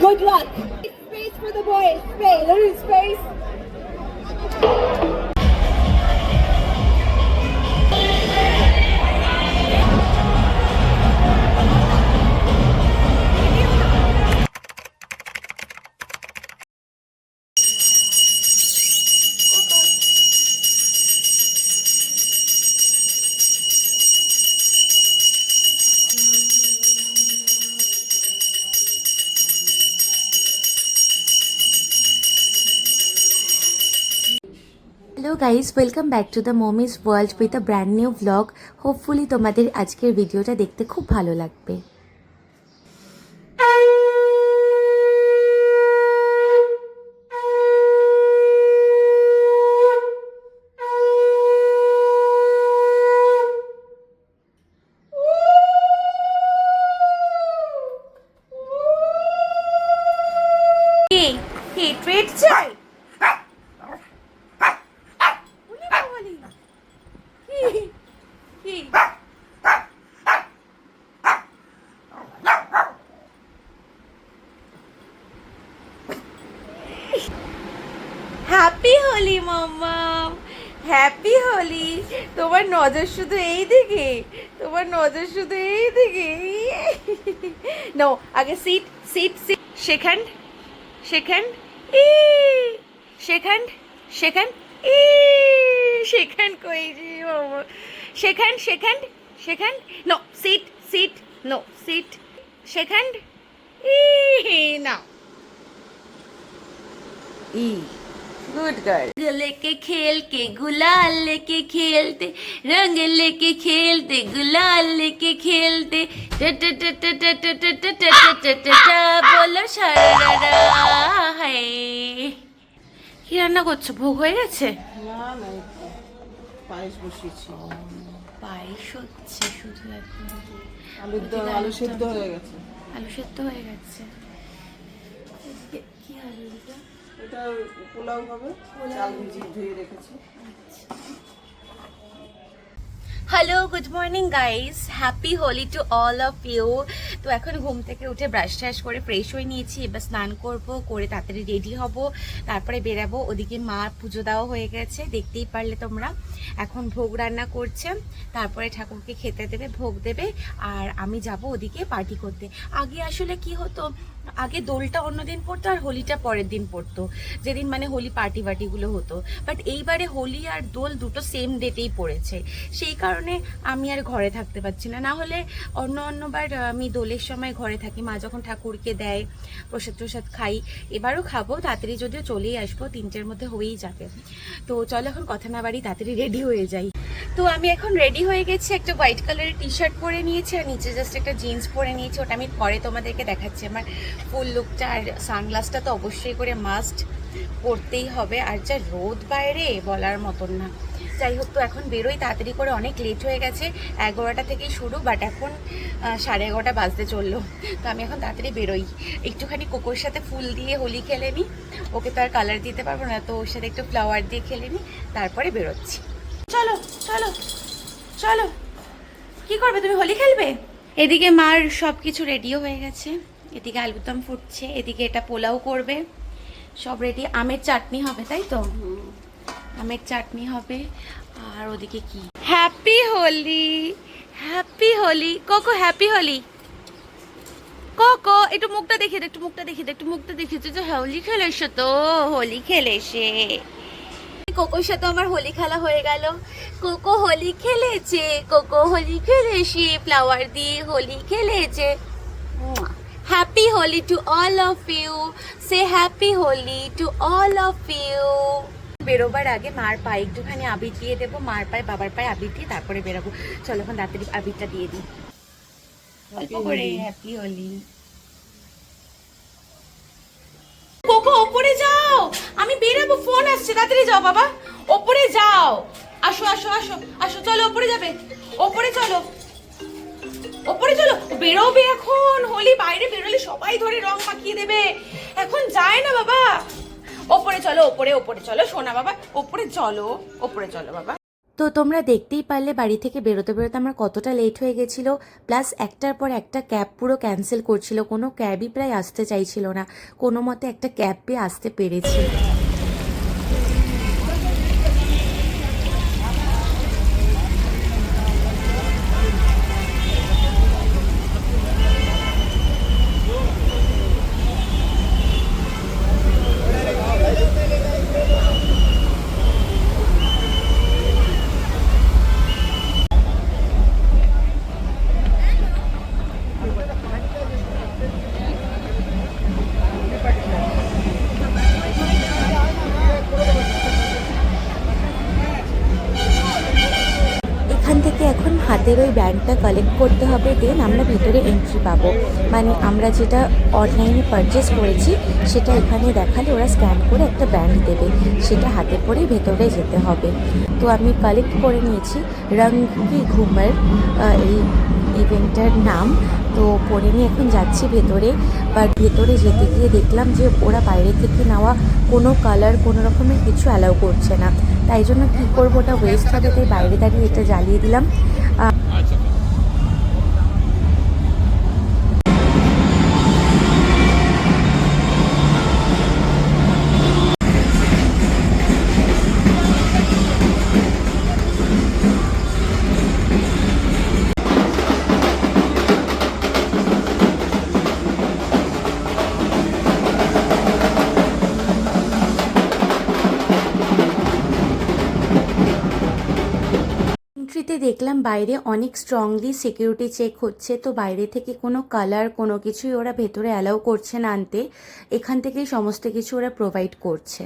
Good luck. Space for the boys. Space. Little space. Hello guys, welcome back to the mommy's world with a brand new vlog. Hopefully তোমাদের আজকের ভিডিওটা দেখতে খুব ভালো লাগবে। Treat চাই। Happy Holi mamma, happy Holi. তোমার নজর শুধু এই দিকে, তোমার নজর শুধু এই দিকে। নো, আগে sit sit sit. Second second ই সেকেন্ড সেকেন্ড ই সেকেন্ড কই জি mamma. Second second second no sit sit no sit second ই না ই गुड गर्ल। लेके खेल के गुलाल लेके खेलते, रंग लेके खेलते गुलाल लेके खेलते, बोलो সারারা হায়। কি রান্না করছো? ভোগ হয়ে গেছে? না না, পায়েস বসিয়েছি। পায়েস হচ্ছে শুধু এখন। আলু সেদ্ধ হয়ে গেছে। আলু সেদ্ধ হয়ে গেছে। কি হবে এটা? এটা পোলাও হবে, চাল ভিজিয়ে ধুয়ে রেখেছি। Hello, good morning guys, happy Holi to all of you. তো এখন ঘুম থেকে উঠে ব্রাশ ট্রাশ করে ফ্রেশ হয়ে নিয়েছি। এবার স্নান করব, করে তাড়াতাড়ি রেডি হব, তারপরে বেরাবো। ওদিকে মা পুজো দেওয়া হয়ে গেছে, দেখতেই পারলে তোমরা। এখন ভোগ রান্না করছে, তারপরে ঠাকুরকে খেতে দেবে, ভোগ দেবে, আর আমি যাব ওদিকে পার্টি করতে। আগে আসলে কি হতো, আগে দোলটা অন্যদিন পড়তো আর হোলিটা পরের দিন পড়তো, যেদিন মানে হোলি পার্টিগুলো হতো। বাট এইবারে হোলি আর দোল দুটো সেম ডেটেই পড়েছে, সেই কারণে আমি আর ঘরে থাকতে পারছি না। না হলে অন্যবার আমি দোলের সময় ঘরে থাকি, মা যখন ঠাকুরকে দেয় প্রসাদ খাই। এবারও খাবো, তাড়াতাড়ি যদিও চলেই আসবো, 3টের মধ্যে হয়েই যাবে। তো চলো এখন কথা না বাড়ি, তাড়াতাড়ি রেডি হয়ে যাই। তো আমি এখন রেডি হয়ে গেছি, একটা হোয়াইট কালারের টি শার্ট পরে নিয়েছি আর নিচে জাস্ট একটা জিন্স পরে নিয়েছি। ওটা আমি পরে তোমাদেরকে দেখাচ্ছি। আমার ফুল লুকটা আর সানগ্লাসটা তো অবশ্যই করে মাস্ট পরতেই হবে। আর যা রোদ বাইরে বলার মতন না। যাই হোক, তো এখন বেরোই তাড়াতাড়ি করে, অনেক লেট হয়ে গেছে। 11টা থেকেই শুরু, বাট এখন 11:30 বাজতে চললো। তো আমি এখন তাড়াতাড়ি বেরোই, একটুখানি কোকোর সাথে ফুল দিয়ে হোলি খেলে নিই। ওকে তো আর কালার দিতে পারবো না, তো ওর সাথে একটু ফ্লাওয়ার দিয়ে খেলে নিই, তারপরে বেরোচ্ছি। চলো চলো চলো, কি করবে তুমি? হোলি খেলবে? এদিকে মার সব কিছু রেডিও হয়ে গেছে, এদিকে আলুদম ফুটছে, এদিকে এটা পোলাও করবে, সব রেডি। আমের চাটনি হবে, তাই তো? আমের চাটনি হবে। আর ওদিকে কি, happy Holi, happy Holi Koko, happy Holi Koko. একটু মুখটা দেখিয়ে দে, একটু মুখটা দেখিয়ে দে, একটু মুখটা দেখিয়ে দে। হোলি খেলে এসো তো, হোলি খেলে এসে। কোকোর সাথে আমার হোলি খেলা হয়ে গেল। কোকো হোলি খেলেছে, কোকো হোলি খেলেছে, ফ্লাওয়ার দিয়ে হোলি খেলেছে। Happy Holi to all of you, সে happy Holi to all of you. বেরোবার আগে মার পায়ে একটুখানি আবির দিয়ে দেবো, মার পায়ে বাবার পায়ে আবির দিয়ে তারপরে বেরোবো। চলো এখন তাড়াতাড়ি আবিরটা দিয়ে দিই অল্প করে। হ্যাপি হোলি। কোকো ওপরে যাও, আমি বেরাবো, ফোন আসছে, তাড়াতাড়ি যাও বাবা, ওপরে যাও। আসো আসো আসো আসো, চলো ওপরে যাবে, ওপরে চলো, ওপরে চলো। বেরোবে এখন, হোলি বাইরে বেরোলে সবাই ধরে রং মাখিয়ে দেবে, এখন যায় না বাবা। ওপরে চলো, ওপরে চলো সোনা বাবা, ওপরে চলো, ওপরে চলো বাবা। তো তোমরা দেখতেই পারলে বাড়ি থেকে বেরোতে বেরোতে আমার কতটা লেট হয়ে গেছিলো, প্লাস একটার পর একটা ক্যাব পুরো ক্যান্সেল করছিল, কোনো ক্যাবই প্রায় আসতে চাইছিল না, কোনো মতে একটা ক্যাব পেয়ে আসতে পেরেছি। এখান থেকে এখন হাতের ওই ব্যান্ডটা কালেক্ট করতে হবে, দেন আমরা ভিতরে এন্ট্রি পাবো। মানে আমরা যেটা অনলাইনে পারচেস করেছি সেটা এখানে দেখালে ওরা স্ক্যান করে একটা ব্যান্ড দেবে, সেটা হাতে পরেই ভেতরে যেতে হবে। তো আমি কালেক্ট করে নিয়েছি রঙ কি ঘুমার এই ইভেন্টটার নাম। তো পরে নিয়ে এখন যাচ্ছি ভেতরে, বাট ভেতরে যেতে গিয়ে দেখলাম যে ওরা বাইরে থেকে নেওয়া কোনো কালার কোনো রকমের কিছু অ্যালাউ করছে না, তাই জন্য কী করবো, ওটা ওয়েস্ট হবে, তাই বাইরে দাঁড়িয়ে এটা জ্বালিয়ে দিলাম। এন্ট্রিতে দেখলাম বাইরে অনেক স্ট্রংলি সিকিউরিটি চেক হচ্ছে, তো বাইরে থেকে কোনো কালার কোনো কিছুই ওরা ভেতরে অ্যালাউ করছে না আনতে, এখান থেকেই সমস্ত কিছু ওরা প্রোভাইড করছে।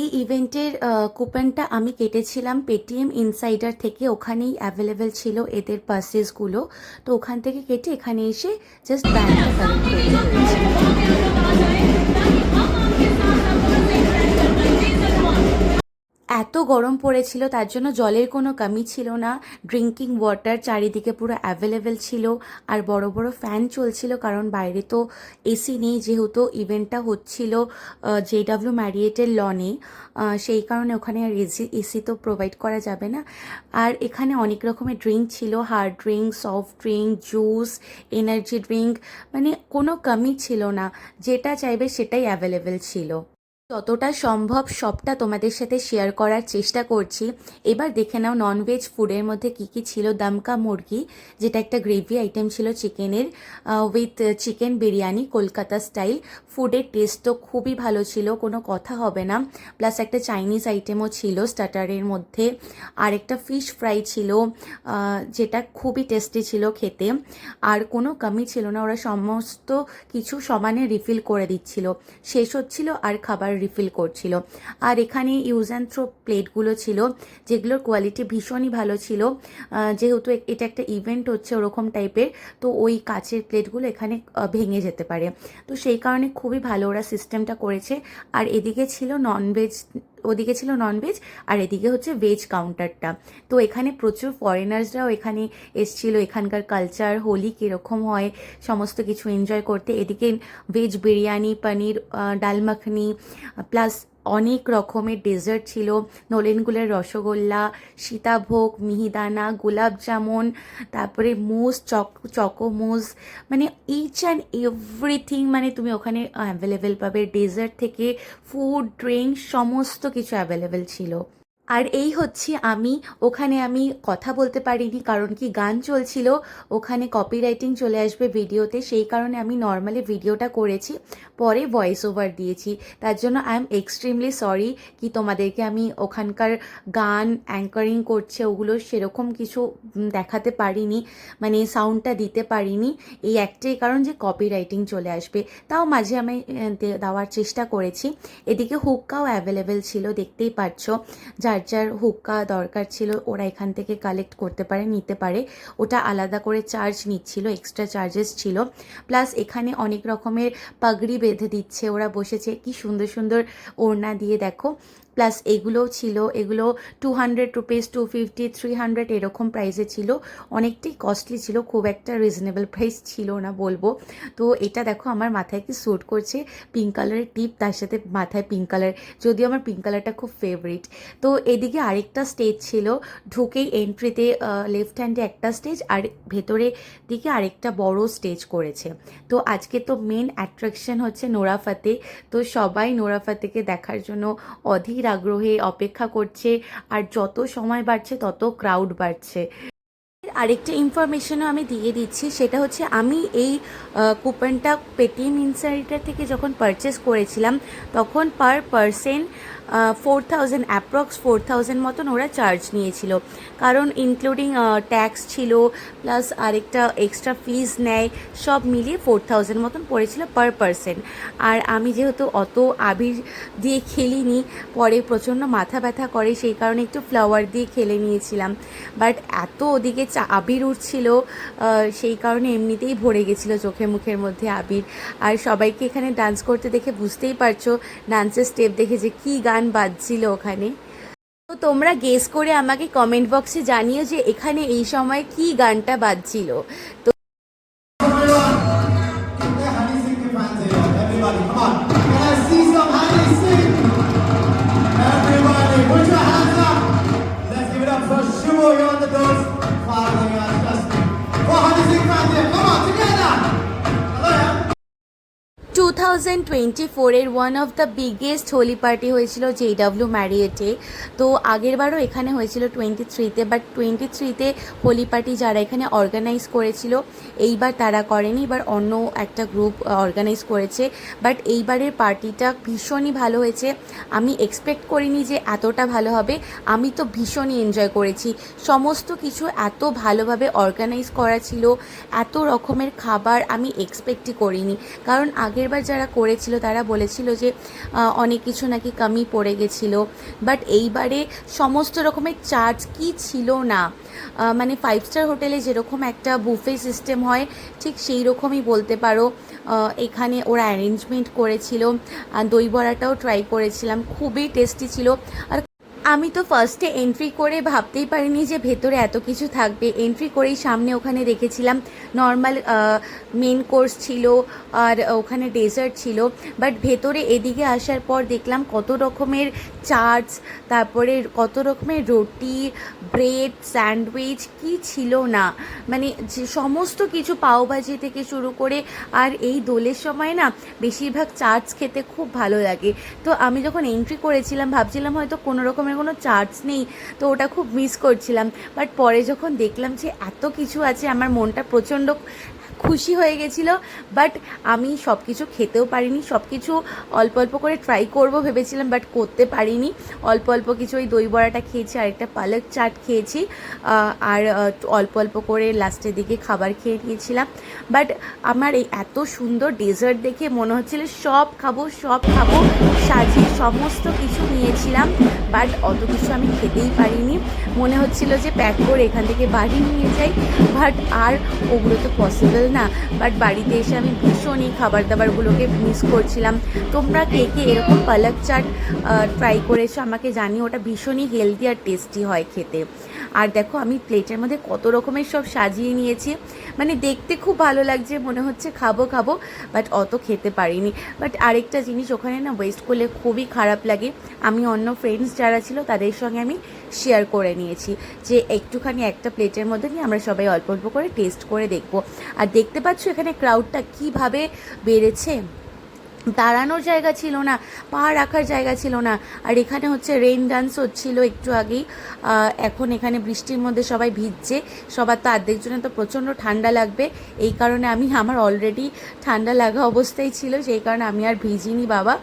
এই ইভেন্টের কুপনটা আমি কেটেছিলাম পেটিএম ইনসাইডার থেকে, ওখানেই অ্যাভেলেবেল ছিল এদের পাসেসগুলো, তো ওখান থেকে কেটে এখানে এসে জাস্ট ব্যান্ডটা কালেক্ট করতে হয়েছে। এত গরম পড়েছিল তার জন্য জলের কোনো কমি ছিল না, ড্রিঙ্কিং ওয়াটার চারিদিকে পুরো অ্যাভেলেবেল ছিল, আর বড় বড় ফ্যান চলছিল, কারণ বাইরে তো এসি নেই, যেহেতু ইভেন্টটা হচ্ছিল JW ম্যারিয়েটের লনে, সেই কারণে ওখানে আর এসি তো প্রোভাইড করা যাবে না। আর এখানে অনেক রকমের ড্রিঙ্ক ছিল, hard drink, soft drink, juice, energy drink, মানে কোনো কমি ছিল না, যেটা চাইবে সেটাই অ্যাভেলেবেল ছিল। যতটা সম্ভব সবটা তোমাদের সাথে শেয়ার করার চেষ্টা করছি। এবার দেখে নাও ননভেজ ফুডের মধ্যে কি কি ছিল। দমকা মুরগি, যেটা একটা গ্রেভি আইটেম ছিল চিকেনের, with chicken biryani Kolkata style. ফুডের টেস্ট তো খুবই ভালো ছিল, কোনো কথা হবে না। প্লাস একটা চাইনিজ আইটেমও ছিল স্টার্টারের মধ্যে, আর একটা ফিশ ফ্রাই ছিল, যেটা খুবই টেস্টি ছিল খেতে, আর কোনো কমি ছিল না, ওরা সমস্ত কিছু সমানে রিফিল করে দিচ্ছিল, শেষ হচ্ছিল আর খাবার রিফিল করছিল। আর এখানে ইউজ অ্যান্ড থ্রো প্লেটগুলো ছিল, যেগুলোর কোয়ালিটি ভীষণই ভালো ছিল, যেহেতু এটা একটা ইভেন্ট হচ্ছে ওরকম টাইপের, তো ওই কাচের প্লেটগুলো এখানে ভেঙে যেতে পারে, তো সেই কারণে খুবই ভালো ওরা সিস্টেমটা করেছে। আর এদিকে ছিল ননভেজ, ওদিকে ছিল ননভেজ, আর এদিকে হচ্ছে ভেজ কাউন্টারটা। তো এখানে প্রচুর ফরেনার্সরাও এখানে এসছিল, এখানকার কালচার, হোলি কীরকম হয় সমস্ত কিছু এনজয় করতে। এদিকে ভেজ বিরিয়ানি, পনির, ডাল মাখনি, প্লাস অনেক রকমের ডেজার্ট ছিল, নলেনগুলের রসগোল্লা, সীতাভোগ, মিহিদানা, গোলাপ জামুন, তারপরে মুস, চকো মুস, মানে ইচ অ্যান্ড এভরিথিং, মানে তুমি ওখানে অ্যাভেলেবেল পাবে, ডেজার্ট থেকে ফুড, ড্রিঙ্ক সমস্ত কিছু অ্যাভেলেবেল ছিল। আর এই হচ্ছে আমি, ওখানে আমি কথা বলতে পারিনি, কারণ কি গান চলছিল, ওখানে কপিরাইটিং চলে আসবে ভিডিওতে, সেই কারণে আমি নর্মালি ভিডিওটা করেছি, পরে ভয়েস ওভার দিয়েছি, তার জন্য আই এম এক্সট্রিমলি সরি কি তোমাদেরকে আমি ওখানকার গান অ্যাঙ্কারিং করছে ওগুলো সেরকম কিছু দেখাতে পারিনি, মানে সাউন্ডটা দিতে পারিনি, এই একটাই কারণ যে কপিরাইটিং চলে আসবে, তাও মাঝে আমি দেওয়ার চেষ্টা করেছি। এদিকে হুক্কাও অ্যাভেলেবেল ছিল, দেখতেই পাচ্ছ, যার যার হুক্কা দরকার ছিল ওরা এখান থেকে কালেক্ট করতে পারে, নিতে পারে, ওটা আলাদা করে চার্জ নিচ্ছিল, এক্সট্রা চার্জেস ছিল। প্লাস এখানে অনেক রকমের পাগড়ি বেঁধে দিচ্ছে, ওরা বসেছে কি সুন্দর সুন্দর ওড়না দিয়ে, দেখো প্লাস এগুলোও ছিল, এগুলো 200 রুপিস, 250, 300 এরকম প্রাইসে ছিল, অনেকটাই কস্টলি ছিল, খুব একটা রিজনেবল প্রাইস ছিল না বলবো। তো এটা দেখো আমার মাথায় কি স্যুট করছে, পিঙ্ক কালারের টিপ, তার সাথে মাথায় পিঙ্ক কালার, যদিও আমার পিঙ্ক কালারটা খুব ফেভারিট। তো এদিকে আরেকটা স্টেজ ছিল, ঢুকেই এন্ট্রিতে লেফট হ্যান্ডে একটা স্টেজ আর ভেতরে দিকে আরেকটা বড় স্টেজ করেছে। তো আজকে তো মেন অ্যাট্রাকশন হচ্ছে নোরা ফাতে, তো সবাই নোরা ফাতেকে দেখার জন্য অধীর আগ্রহে অপেক্ষা করছে, আর যত সময় বাড়ছে তত ক্রাউড বাড়ছে। আরেকটা ইনফরমেশনও আমি দিয়ে দিচ্ছি, সেটা হচ্ছে আমি এই কুপনটা পেটিএম ইনসাইডার থেকে যখন পারচেস করেছিলাম তখন পার পারসন 4000 অ্যাপ্রক্স 4000 মতন ওরা চার্জ নিয়েছিল, কারণ ইনক্লুডিং ট্যাক্স ছিল প্লাস আরেকটা এক্সট্রা ফিজ নেয়, সব মিলিয়ে 4000 মতন পড়েছিল পার পারসন। আর আমি যেহেতু অত আবির দিয়ে খেলিনি, পরে প্রচণ্ড মাথা ব্যথা করে, সেই কারণে একটু ফ্লাওয়ার দিয়ে খেলে নিয়েছিলাম, বাট এত ওদিকে আবির উঠছিল সেই কারণে এমনিতেই ভরে গেছিলো চোখে মুখের মধ্যে আবির। আর সবাইকে এখানে ডান্স করতে দেখে বুঝতেই পারছো, ডান্সের স্টেপ দেখে যে কী গান বাজছিল ওখানে। তো তোমরা গেস করে আমাকে কমেন্ট বক্সে জানিও যে এখানে এই সময় কী গানটা বাজছিল। তো Everybody, come on. Can I see some Honey Sing? Everybody, put your hands up. Let's give it up for Shivo, you're on the doors. Following us, Justin. For Honey Sing fans here, come on, together. Hello, yeah. 2024-এর one of the biggest Holi party হয়েছিল JW ম্যারিয়েটে। তো আগেরবারও এখানে হয়েছিল 23-তে, but 23-তে Holi party যারা এখানে অর্গানাইজ করেছিল এইবার তারা করেনি, এবার অন্য একটা গ্রুপ অর্গানাইজ করেছে। বাট এইবারের পার্টিটা ভীষণই ভালো হয়েছে, আমি এক্সপেক্ট করিনি যে এতটা ভালো হবে। আমি তো ভীষণই এনজয় করেছি, সমস্ত কিছু এত ভালোভাবে অর্গানাইজ করা ছিল, এত রকমের খাবার আমি এক্সপেক্টই করিনি, কারণ আগেরবার যারা করেছিল তারা বলেছিল যে অনেক কিছু নাকি কমই পড়ে গেছিলো। বাট এইবারে সমস্ত রকমের চার্জ কি ছিল না, মানে 5 স্টার হোটেলে যেরকম একটা বুফে সিস্টেম হয় ঠিক সেই রকমই বলতে পারো। এখানে ওরা অ্যারেঞ্জমেন্ট করেছিল, দই বড়াটাও ট্রাই করেছিলাম, খুবই টেস্টি ছিল। আর আমি তো ফার্স্টে এন্ট্রি করে ভাবতেই পারিনি যে ভেতরে এত কিছু থাকবে। এন্ট্রি করেই সামনে ওখানে দেখেছিলাম নর্মাল মেন কোর্স ছিল আর ওখানে ডেজার্ট ছিল, বাট ভেতরে এদিকে আসার পর দেখলাম কত রকমের চাটস, তারপরে কত রকমের রুটি, ব্রেড, স্যান্ডউইচ, কি ছিল না, মানে যে সমস্ত কিছু, পাওভাজি থেকে শুরু করে। আর এই দোলের সময় না বেশিরভাগ চাটস খেতে খুব ভালো লাগে। তো আমি যখন এন্ট্রি করেছিলাম ভাবছিলাম হয়তো কোনো রকমের কোনো চার্জ নেই, তো ওটা খুব মিস করছিলাম। বাট পরে যখন দেখলাম যে এত কিছু আছে, আমার মনটা প্রচণ্ড খুশি হয়ে গেছিলো। বাট আমি সব কিছু খেতেও পারিনি, সব কিছু অল্প অল্প করে ট্রাই করব ভেবেছিলাম, বাট করতে পারিনি। অল্প অল্প কিছু ওই দই বড়াটা খেয়েছি, আর একটা পালক চাট খেয়েছি, আর অল্প অল্প করে লাস্টের দিকে খাবার খেয়ে নিয়েছিলাম। বাট আমার এই এত সুন্দর ডেজার্ট দেখে মনে হচ্ছিল সব খাবো সব খাবো, সাজিয়ে সমস্ত কিছু নিয়েছিলাম, বাট অত কিছু আমি খেতেই পারিনি। মনে হচ্ছিল যে প্যাক করে এখান থেকে বাড়ি নিয়ে যাই, বাট আর ওগুলো তো পসিবল না। বাট বাড়িতে এসে আমি ভীষণই খাবার দাবারগুলোকে মিস করছিলাম। তোমরা কে কে এরকম পালক চাট ট্রাই করেছো আমাকে জানিও, ওটা ভীষণই হেলদি আর টেস্টি হয় খেতে। আর দেখো আমি প্লেটের মধ্যে কত রকমের সব সাজিয়ে নিয়েছি, মানে দেখতে খুব ভালো লাগছে, মনে হচ্ছে খাবো খাবো, বাট অত খেতে পারিনি। বাট আরেকটা জিনিস ওখানে না ওয়েস্ট করলে খুবই খারাপ লাগে, আমি অন্য ফ্রেন্ডস যারা ছিল তাদের সঙ্গে আমি শেয়ার করে নিয়েছি যে একটুখানি একটা প্লেটের মধ্যে নিয়ে আমরা সবাই অল্প অল্প করে টেস্ট করে দেখব। আর দেখতে পাচ্ছ এখানে ক্রাউডটা কীভাবে বেড়েছে, দাঁড়ানোর জায়গা ছিল না, পা রাখার জায়গা ছিল না। আর এখানে হচ্ছে রেইন ডান্স হচ্ছিল একটু আগেই, এখন এখানে বৃষ্টির মধ্যে সবাই ভিজছে, সবার তো অর্ধেকজনের তো প্রচণ্ড ঠান্ডা লাগবে, এই কারণে আমার অলরেডি ঠান্ডা লাগা অবস্থায় ছিল, সেই কারণে আমি আর ভিজিনি, বাবা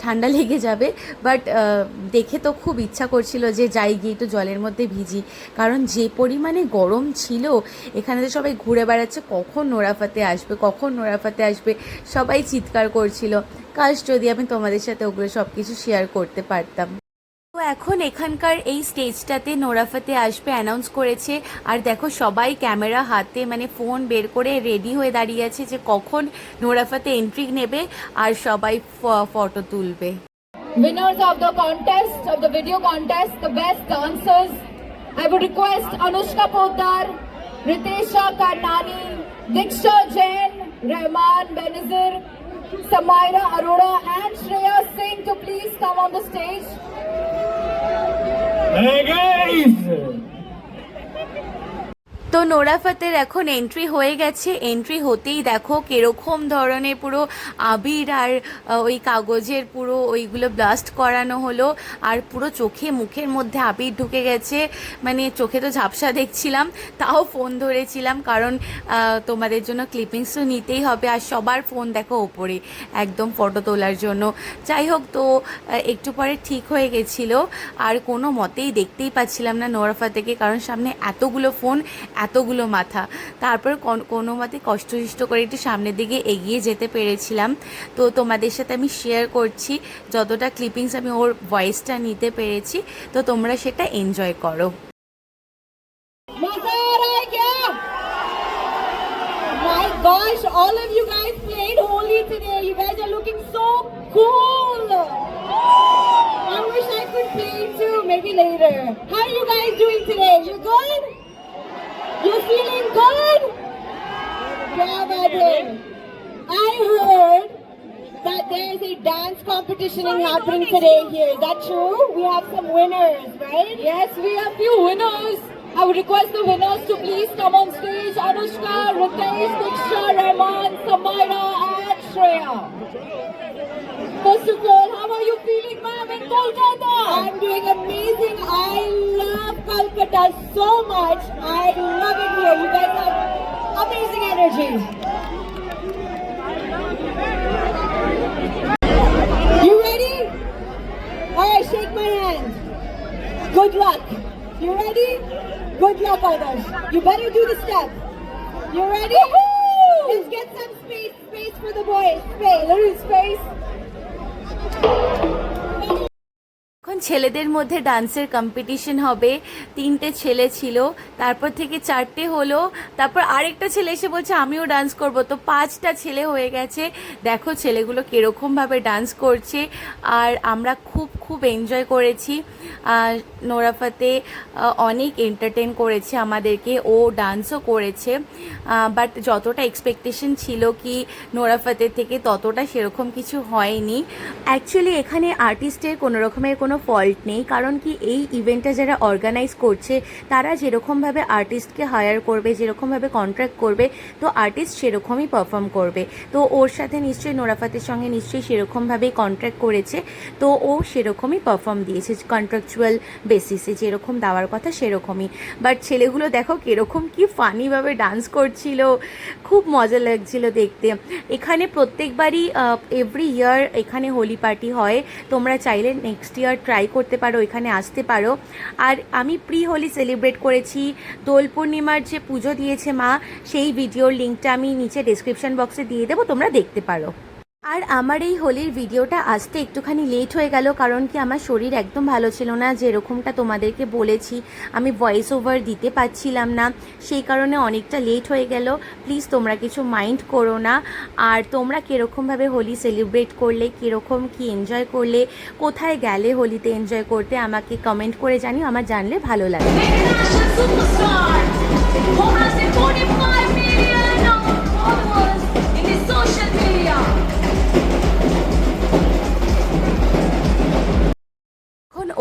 ঠান্ডা লেগে যাবে। বাট দেখে তো খুব ইচ্ছা করছিল যে যাই গিয়ে একটু জলের মধ্যে ভিজি, কারণ যে পরিমাণে গরম ছিল এখানে তো সবাই ঘুরে বেড়াচ্ছে কখন নোরা ফাতে আসবে, কখন নোরা ফাতে আসবে, সবাই চিৎকার করছিল। কাশ যদি আমি তোমাদের সাথে ওগুলো সব কিছু শেয়ার করতে পারতাম। তো এখন এখানকার এই স্টেজটাতে নোরা ফাতে আসবে অ্যানাউন্স করেছে, আর দেখো সবাই ক্যামেরা হাতে মানে ফোন বের করে রেডি হয়ে দাঁড়িয়ে আছে যে কখন নোরা ফাতে এন্ট্রি নেবে আর সবাই ফটো তুলবে। winners of the contest, of the video contest, the best dancers. I would request Anushka Poddar, Ritesha Karnani, Diksha Jain, Rahman Benazir, Samaira Arora and Shreya Singh to please come on the stage. Hey guys! তো Nora ফাতের এখন entry হয়ে গেছে। Entry হতেই দেখো কিরকম ধরনের পুরো আবির আর ওই কাগজের পুরো ওইগুলো ব্লাস্ট করানো হলো, আর পুরো চোখে মুখের মধ্যে আবির ঢুকে গেছে। মানে চোখে তো ঝাপসা দেখছিলাম, তাও ফোন ধরেছিলাম কারণ তোমাদের জন্য ক্লিপিংস তো নিতেই হবে, আর সবার ফোন দেখো ওপরে একদম ফটো তোলার জন্য। যাই হোক, তো একটু পরে ঠিক হয়ে গেছিলো, আর কোনো মতেই দেখতেই পাচ্ছিলাম না নোরা ফাতেকে, কারণ সামনে এতগুলো ফোন, এতগুলো মাথা। তারপর কোনো মতে কষ্ট করে একটু সামনের দিকে এগিয়ে যেতে পেরেছিলাম। তো তোমাদের সাথে আমি শেয়ার করছি যতটা ক্লিপিংস আমি ওর ভয়েসটা নিতে পেরেছি, তো তোমরা সেটা এনজয় করো। My gosh, all of you guys played Holi today. You guys are looking so cool. I wish I could play too, maybe later. How are you guys doing today? You good? You feeling good? Yeah, buddy. I heard that there's a dance competition happening today here. Is that true? We have some winners, right? Yes, we have few winners. I would request the winners to please come on stage. Anushka, Ritesh, Diksha, Rahman, Samaira and Shreya. First of all, how are you feeling, ma'am, in Kolkata? I'm doing amazing. I love Kolkata so much. I love it here. You guys have amazing energy. You ready? Alright, shake my hand. Good luck. You ready? Good luck, others. You better do the step. You ready? Let's get some space for the boys. Space, little space. এখন ছেলেদের মধ্যে ডান্সের competition হবে। 3টে ছেলে ছিল, তারপর থেকে 4টে হলো, তারপর আরেকটা ছেলে এসে বলছে আমিও ডান্স করব, তো 5টা ছেলে হয়ে গেছে। দেখো ছেলেগুলো কীরকমভাবে ডান্স করছে, আর আমরা খুব এনজয় করেছি। নোরা ফাতে অনেক এন্টারটেন করেছে আমাদেরকে, ও ডান্সও করেছে, বাট যতটা এক্সপেকটেশন ছিল কি নোরা ফাতের থেকে ততটা সেরকম কিছু হয়নি। অ্যাকচুয়ালি এখানে আর্টিস্টের কোনো রকমের কোনো ফল্ট নেই, কারণ কি এই ইভেন্টটা যারা অর্গানাইজ করছে তারা যেরকমভাবে আর্টিস্টকে হায়ার করবে, যেরকমভাবে কন্ট্রাক্ট করবে, তো আর্টিস্ট সেরকমই পারফর্ম করবে। তো ওর সাথে নিশ্চয়ই নোরা ফাতের সঙ্গে নিশ্চয়ই সেরকমভাবেই কন্ট্রাক্ট করেছে, তো ও সেরকমই পারফর্ম দিয়েছে কন্ট্রাকচুয়াল বেসিসে, যেরকম দেওয়ার কথা সেরকমই। বাট ছেলেগুলো দেখো কীরকম কি ফানিভাবে ডান্স করছিল, খুব মজা লাগছিল দেখতে। এখানে প্রত্যেকবারই এভরি ইয়ার এখানে হোলি পার্টি হয়, তোমরা চাইলে নেক্সট ইয়ার ট্রাই করতে পারো, এখানে আসতে পারো। আর আমি প্রি হোলি সেলিব্রেট করেছি, দোল পূর্ণিমার যে পুজো দিয়েছে মা, সেই ভিডিওর লিঙ্কটা আমি নিচে ডেসক্রিপশন বক্সে দিয়ে দেবো, তোমরা দেখতে পারো। আর আমার এই হোলির ভিডিওটা আসতে একটুখানি লেট হয়ে গেল, কারণ কি আমার শরীর একদম ভালো ছিল না, যেরকমটা তোমাদেরকে বলেছি আমি ভয়েস ওভার দিতে পারছিলাম না, সেই কারণে অনেকটা লেট হয়ে গেল। প্লিজ তোমরা কিছু মাইন্ড করো না। আর তোমরা কীরকমভাবে হোলি সেলিব্রেট করলে, কীরকম কি এনজয় করলে, কোথায় গেলে হোলিতে এনজয় করতে, আমাকে কমেন্ট করে জানিও, আমার জানলে ভালো লাগে।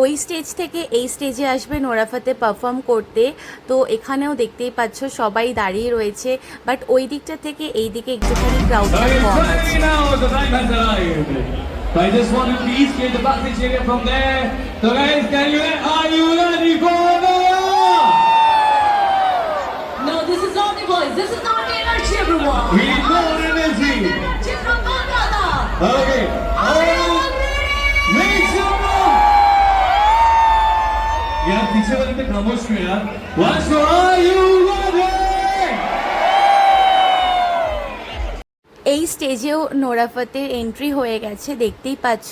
ওই স্টেজ থেকে এই স্টেজে আসবে নোরা ফাতে পারফর্ম করতে, তো এখানেও দেখতেই পাচ্ছ সবাই দাঁড়িয়ে রয়েছে, বাট ওই দিকটা থেকে এই দিকে একটুখানি ক্রাউডটা কম আছে। I just want to please get the backstage area from there. So guys, are you ready for the? No, this is not the voice. This is not the energy, everyone. We need more energy. Energy from Kolkata. Okay. Are you all ready? Make some noise. यार पीछे वाले पे खामोश क्यों यार? Once more, are you ready? এই স্টেজেও Nora ফতের entry হয়ে গেছে, দেখতেই পাচ্ছ।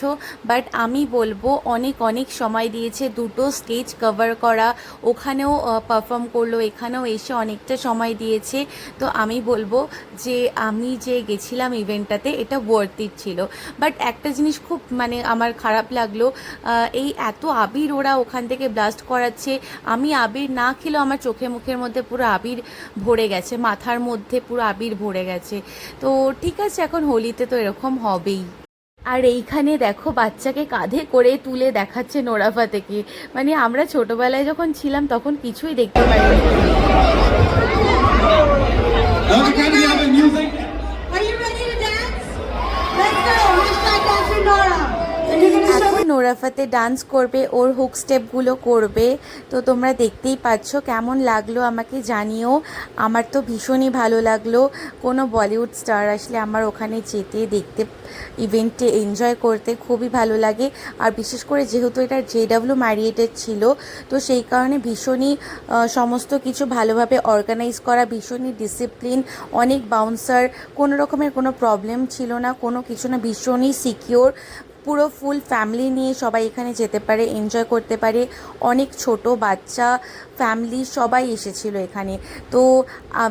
বাট আমি বলবো অনেক অনেক সময় দিয়েছে, দুটো স্টেজ কভার করা, ওখানেও পারফর্ম করলো, এখানেও এসে অনেকটা সময় দিয়েছে। তো আমি বলবো যে আমি যে গেছিলাম ইভেন্টটাতে এটা ওয়ার্থ ইট ছিল। বাট একটা জিনিস খুব মানে আমার খারাপ লাগলো, এই এত আবির ওরা ওখান থেকে ব্লাস্ট করাচ্ছে, আমি আবির না খেলেও আমার চোখে মুখের মধ্যে পুরো আবির ভরে গেছে, মাথার মধ্যে পুরো আবির ভরে গেছে। তো ঠিক আছে, এখন হোলিতে তো এরকম হবেই। আর এইখানে দেখো বাচ্চাকে কাঁধে করে তুলে দেখাচ্ছে নোরা ফতেকে, মানে আমরা ছোটবেলায় যখন ছিলাম তখন কিছুই দেখতে পাইনি। Okay, can we have a music? Are you ready to dance? Let's go. Hashtag dance with Nora. And you're gonna show এখন নোরা ফতে ডান্স করবে, ওর হুক স্টেপগুলো করবে। তো তোমরা দেখতেই পাচ্ছ, কেমন লাগলো আমাকে জানিও। আমার তো ভীষণই ভালো লাগলো। কোনো বলিউড স্টার আসলে আমার ওখানে যেতে, দেখতে, ইভেন্টে এনজয় করতে খুবই ভালো লাগে। আর বিশেষ করে যেহেতু এটা JW ম্যারিয়েটেড ছিল, তো সেই কারণে ভীষণই সমস্ত কিছু ভালোভাবে অর্গানাইজ করা, ভীষণই ডিসিপ্লিন, অনেক বাউন্সার, কোনো রকমের কোনো প্রবলেম ছিল না, কোনো কিছু না, ভীষণই সিকিওর। পুরো ফুল ফ্যামিলি নিয়ে সবাই এখানে যেতে পারে, এনজয় করতে পারে। অনেক ছোট বাচ্চা, ফ্যামিলি সবাই এসেছিল এখানে। তো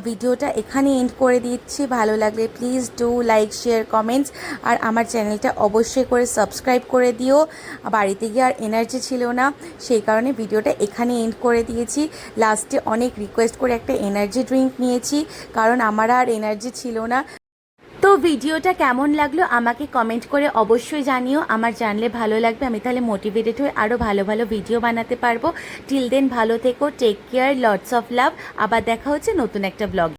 ভিডিওটা এখানে এন্ড করে দিচ্ছি। ভালো লাগলে please do like, share, comments, আর আমার চ্যানেলটা অবশ্যই করে সাবস্ক্রাইব করে দিও। বাড়িতে গিয়ে আর এনার্জি ছিল না, সেই কারণে ভিডিওটা এখানে এন্ড করে দিয়েছি। লাস্টে অনেক রিকোয়েস্ট করে একটা এনার্জি ড্রিঙ্ক নিয়েছি, কারণ আমার আর এনার্জি ছিল না। তো ভিডিওটা কেমন লাগলো আমাকে কমেন্ট করে অবশ্যই জানিও। আমার জানলে ভালো লাগবে, আমি তাহলে মোটিভেটেড হয়ে আরও ভালো ভালো ভিডিও বানাতে পারবো। টিল দেন ভালো থেকো, take care, lots of love. আবার দেখা হচ্ছে নতুন একটা ব্লগ।